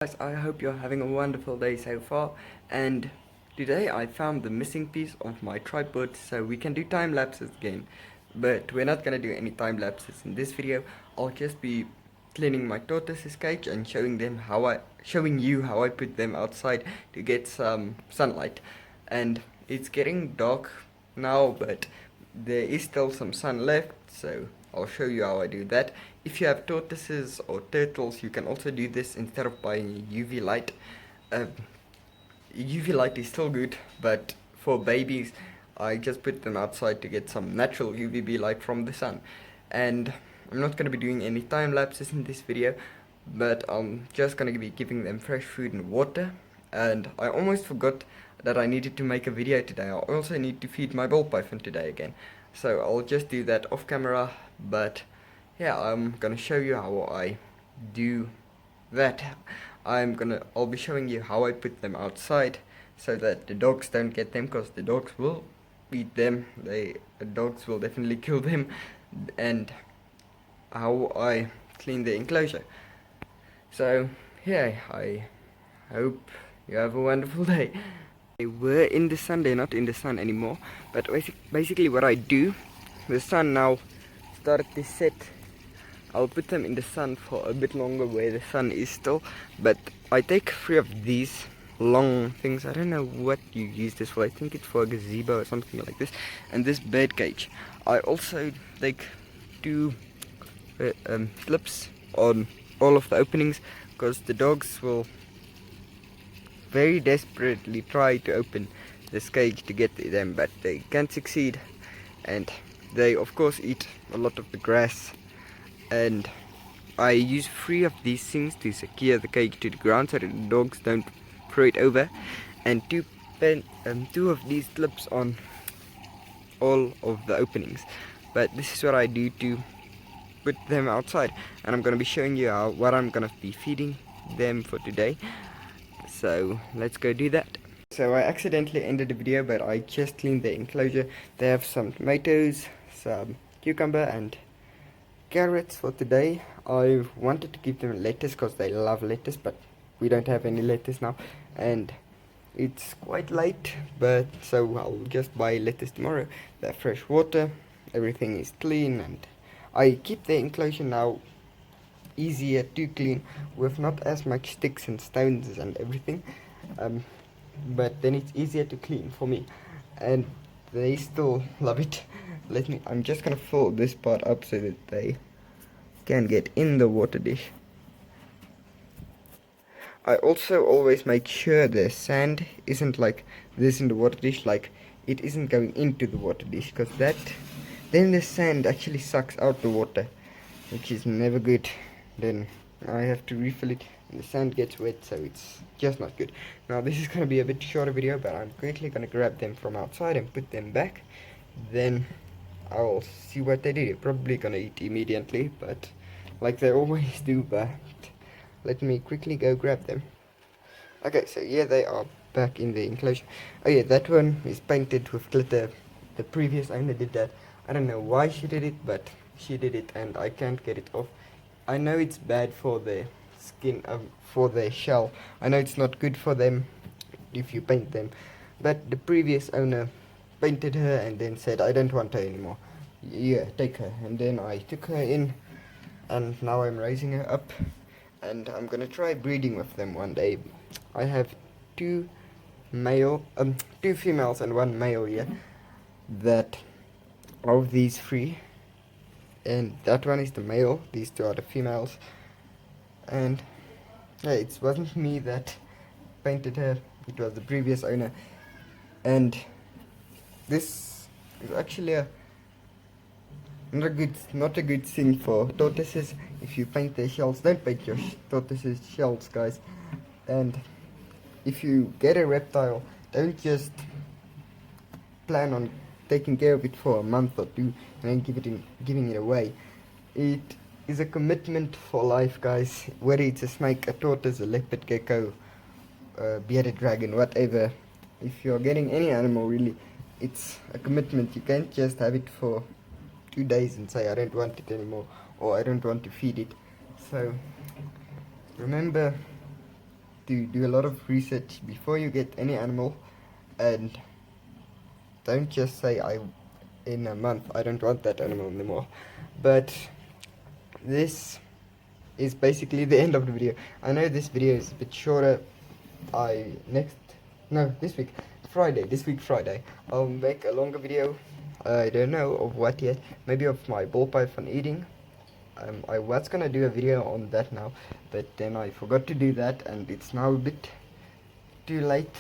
Guys, I hope you're having a wonderful day so far, and today I found the missing piece of my tripod so we can do time lapses again. But we're not gonna do any time lapses in this video. I'll just be cleaning my tortoises cage and showing you how I put them outside to get some sunlight. And it's getting dark now, but there is still some sun left, so I'll show you how I do that. If you have tortoises or turtles, you can also do this instead of buying UV light. UV light is still good, but for babies, I just put them outside to get some natural UVB light from the sun. And I'm not going to be doing any time lapses in this video, but I'm just going to be giving them fresh food and water. And I almost forgot that I needed to make a video today. I also need to feed my ball python today again, so I'll just do that off camera. But yeah, I'm gonna show you how I do that. I'll be showing you how I put them outside so that the dogs don't get them, because the dogs will eat them. The dogs will definitely kill them. And how I clean the enclosure. So yeah, I hope you have a wonderful day. They were in the sun, they're not in the sun anymore, but basically what I do, the sun now started to set. I'll put them in the sun for a bit longer where the sun is still, but I take 3 of these long things. I don't know what you use this for. I think it's for a gazebo or something like this. And this bird cage. I also take 2 clips on all of the openings, because the dogs will very desperately try to open this cage to get to them, but they can't succeed. And they of course eat a lot of the grass, and I use 3 of these things to secure the cage to the ground so that the dogs don't throw it over, and 2 of these clips on all of the openings. But this is what I do to put them outside, and I'm going to be showing you what I'm going to be feeding them for today. So let's go do that. So I accidentally ended the video, but I just cleaned the enclosure. They have some tomatoes, some cucumber and carrots for today. I wanted to give them lettuce because they love lettuce, but we don't have any lettuce now, and it's quite late, but so I'll just buy lettuce tomorrow. They have fresh water, everything is clean, and I keep the enclosure now easier to clean with not as much sticks and stones and everything, but then it's easier to clean for me, and they still love it. I'm just gonna fill this part up so that they can get in the water dish. I also always make sure the sand isn't like this in the water dish, like it isn't going into the water dish, because then the sand actually sucks out the water, which is never good. Then I have to refill it and the sand gets wet, so it's just not good. Now this is going to be a bit shorter video, but I'm quickly going to grab them from outside and put them back. Then I'll see what they do. They're probably going to eat immediately, but like they always do. But let me quickly go grab them. Okay, so yeah, they are back in the enclosure. Oh yeah, that one is painted with glitter. The previous owner did that. I don't know why she did it, but she did it and I can't get it off. I know it's bad for the skin, for the shell. I know it's not good for them if you paint them, but the previous owner painted her and then said, I don't want her anymore. Yeah, take her. And then I took her in, and now I'm raising her up, and I'm gonna try breeding with them one day. I have 2 females and 1 male here. That of these 3. And that one is the male, these 2 are the females. And yeah, it wasn't me that painted her, it was the previous owner. And this is actually not a good thing for tortoises. If you paint their shells, don't paint your tortoises shells, guys. And if you get a reptile, don't just plan on taking care of it for a month or 2 and then giving it away. It is a commitment for life, guys. Whether it's a snake, a tortoise, a leopard, gecko, bearded dragon, whatever. If you're getting any animal, really, it's a commitment. You can't just have it for 2 days and say I don't want it anymore, or I don't want to feed it. So remember to do a lot of research before you get any animal, and don't just say in a month I don't want that animal anymore. But this is basically the end of the video. I know this video is a bit shorter. This week Friday I'll make a longer video. I don't know of what yet. Maybe of my ball python eating. I was gonna do a video on that now, but then I forgot to do that, and it's now a bit too late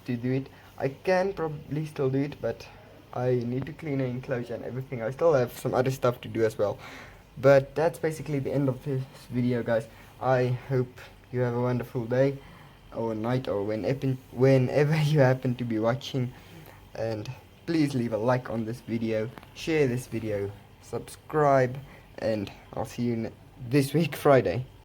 to do it. I can probably still do it, but I need to clean the enclosure and everything. I still have some other stuff to do as well. But that's basically the end of this video, guys. I hope you have a wonderful day or night, or whenever you happen to be watching. And please leave a like on this video, share this video, subscribe, and I'll see you this week Friday.